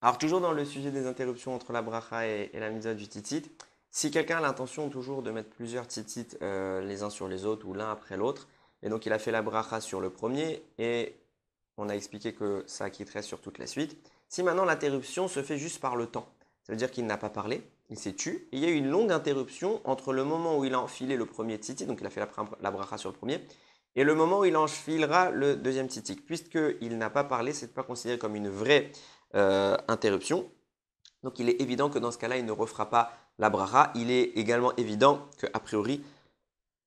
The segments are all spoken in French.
Alors, toujours dans le sujet des interruptions entre la bracha et la mitzvah du titit, si quelqu'un a l'intention toujours de mettre plusieurs titit les uns sur les autres ou l'un après l'autre, et donc il a fait la bracha sur le premier et on a expliqué que ça quitterait sur toute la suite. Si maintenant l'interruption se fait juste par le temps, ça veut dire qu'il n'a pas parlé, il s'est tu, et il y a eu une longue interruption entre le moment où il a enfilé le premier titit, donc il a fait la bracha sur le premier, et le moment où il enfilera le deuxième titit. Puisqu'il n'a pas parlé, ce n'est pas considéré comme une vraie interruption. Donc il est évident que dans ce cas-là, il ne refera pas la bracha. Il est également évident qu'a priori,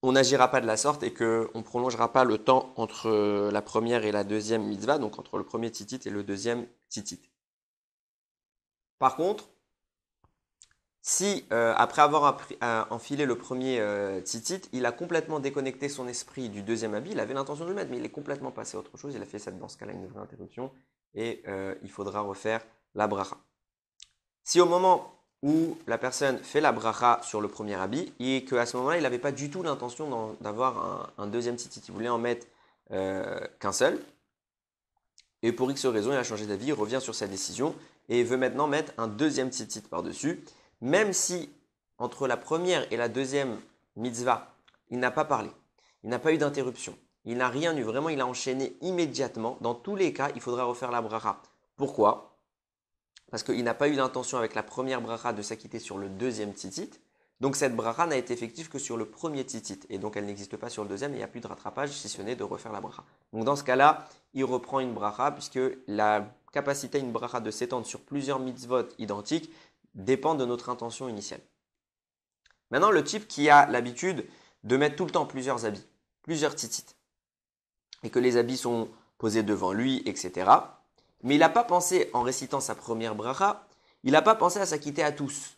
on n'agira pas de la sorte et qu'on ne prolongera pas le temps entre la première et la deuxième mitzvah, donc entre le premier titit et le deuxième titit. Par contre, si après avoir enfilé le premier titit, il a complètement déconnecté son esprit du deuxième habit, il avait l'intention de le mettre, mais il est complètement passé à autre chose, il a fait dans ce cas-là une vraie interruption et il faudra refaire la bracha. Si au moment où la personne fait la bracha sur le premier habit et qu'à ce moment-là, il n'avait pas du tout l'intention d'avoir un deuxième titit, il voulait en mettre qu'un seul, et pour X raison, il a changé d'avis, il revient sur sa décision et veut maintenant mettre un deuxième titit par-dessus, même si entre la première et la deuxième mitzvah, il n'a pas parlé, il n'a pas eu d'interruption, il n'a rien eu, vraiment il a enchaîné immédiatement. Dans tous les cas, il faudra refaire la bracha. Pourquoi? Parce qu'il n'a pas eu l'intention avec la première bracha de s'acquitter sur le deuxième titit. Donc cette bracha n'a été effective que sur le premier titit. Et donc elle n'existe pas sur le deuxième, et il n'y a plus de rattrapage si ce n'est de refaire la bracha. Donc dans ce cas-là, il reprend une bracha puisque la capacité d'une bracha de s'étendre sur plusieurs mitzvot identiques dépend de notre intention initiale. Maintenant, le type qui a l'habitude de mettre tout le temps plusieurs habits, plusieurs titit, et que les habits sont posés devant lui, etc. Mais il n'a pas pensé, en récitant sa première bracha, il n'a pas pensé à s'acquitter à tous.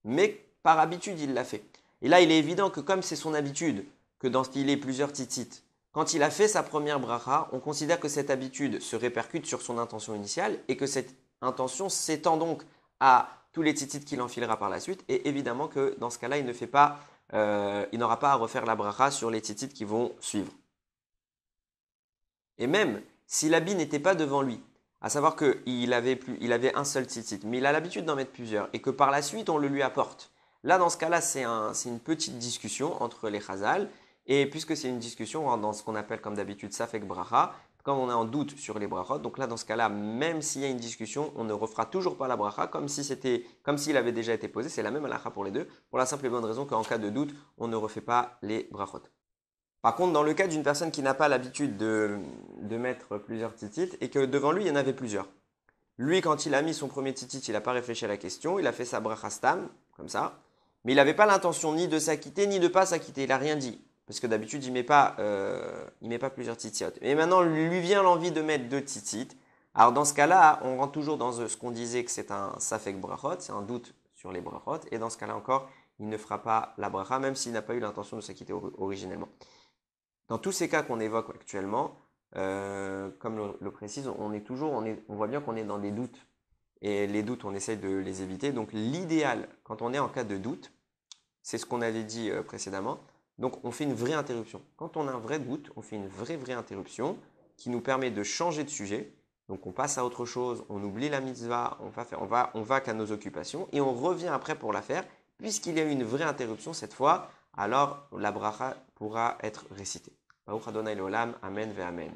Mais par habitude, il l'a fait. Et là, il est évident que comme c'est son habitude, que dans ce qu'il est plusieurs titit, quand il a fait sa première bracha, on considère que cette habitude se répercute sur son intention initiale et que cette intention s'étend donc à tous les titit qu'il enfilera par la suite. Et évidemment que dans ce cas-là, il n'aura pas à refaire la bracha sur les titit qui vont suivre. Et même si l'habit n'était pas devant lui, à savoir qu'il avait un seul titit, mais il a l'habitude d'en mettre plusieurs et que par la suite on le lui apporte. Là, dans ce cas-là, c'est une petite discussion entre les chazal. Et puisque c'est une discussion dans ce qu'on appelle comme d'habitude safek bracha, quand on est en doute sur les brachot, donc là, dans ce cas-là, même s'il y a une discussion, on ne refera toujours pas la bracha comme s'il avait déjà été posé. C'est la même halakha pour les deux, pour la simple et bonne raison qu'en cas de doute, on ne refait pas les brachot. Par contre, dans le cas d'une personne qui n'a pas l'habitude de mettre plusieurs titit et que devant lui, il y en avait plusieurs. Lui, quand il a mis son premier titit, il n'a pas réfléchi à la question, il a fait sa bracha stam, comme ça, mais il n'avait pas l'intention ni de s'acquitter ni de pas s'acquitter, il n'a rien dit. Parce que d'habitude, il met pas plusieurs titit. Et maintenant, lui vient l'envie de mettre deux titit. Alors dans ce cas-là, on rentre toujours dans ce qu'on disait que c'est un safek brachot, c'est un doute sur les brachot, et dans ce cas-là encore, il ne fera pas la bracha, même s'il n'a pas eu l'intention de s'acquitter originellement. Dans tous ces cas qu'on évoque actuellement, comme le précise, on voit bien qu'on est dans des doutes. Et les doutes, on essaie de les éviter. Donc l'idéal, quand on est en cas de doute, c'est ce qu'on avait dit précédemment. Donc on fait une vraie interruption. Quand on a un vrai doute, on fait une vraie interruption qui nous permet de changer de sujet. Donc on passe à autre chose, on oublie la mitzvah, on va qu'à nos occupations et on revient après pour la faire. Puisqu'il y a eu une vraie interruption cette fois, alors la bracha pourra être récitée. Baruch Adonai l'olam, amen ve amen.